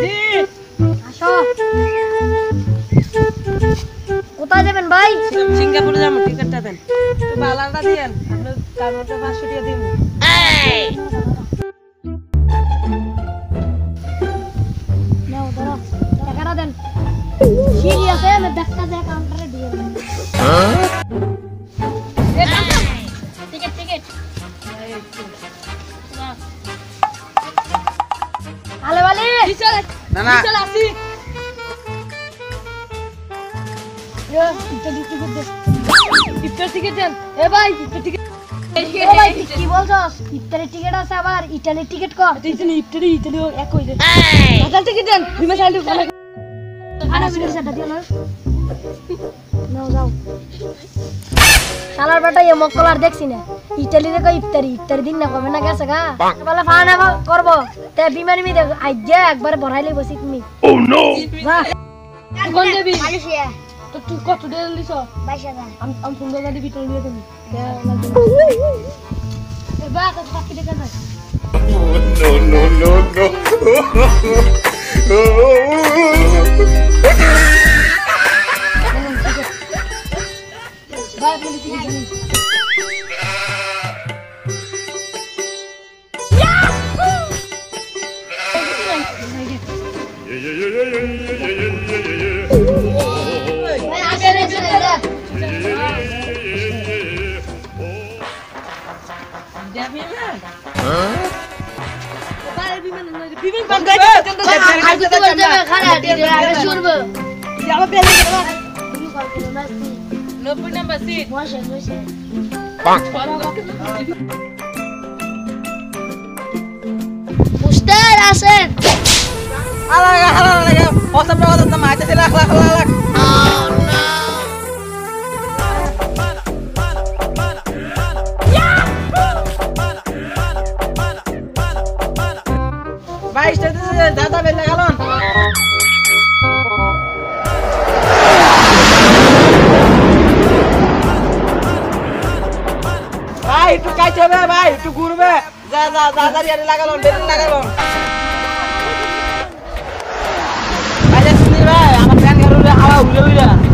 জি আসো কোথায় যাবেন ভাই সিঙ্গাপুরে যাবো টিকিটটা দেন একটু বালাটা দিয়েন আপনি কাগজটা 500 টাকা দিন নাও ধরো টাকাটা দেন সিরিয়াস আমি ব্যাগটা দিয়ে কাউন্টারে দিয়ে দেব টিকিট টিকিট আলে वाले চল না না চল আসি ইফতার টিকিট দেন এ ভাই ইফতার টিকিট কি বলছস ইফতারের টিকিট আছে আবার ইতালির টিকিট কর ইতালি এক হই যায় হোটেল টিকিট দেন বিমা চাইলে খানা বিলের সেটা দিও না নাও যাও শালার বেটা এই মক্কলার দেখছি না ইতালিতে কই ইফতারি দিন না কমে না গেছে গা বলে ফানা করব তে বিমানি মি দেখ আইজে একবার বড়াইলে বসি তুমি ও নো বাহ কোন দেবি মালয়েশিয়া তো তুই কত টাকা দিছ 22000 আমি সুন্দর গাড়ি বিটল দিয়ে তুমি এ বাহ কত টাকা টাকা না বাই বলি কি জানি Ustaz Asen. Alah. Osam berapa tentang macam sih lah. Oh no. Baik, sudah data bela galon. Baik, itu kacau be, baik, itu guru be. Data dia lagalon, bela lagalon. Baik, sini be, amat kan garu be, hawa udah.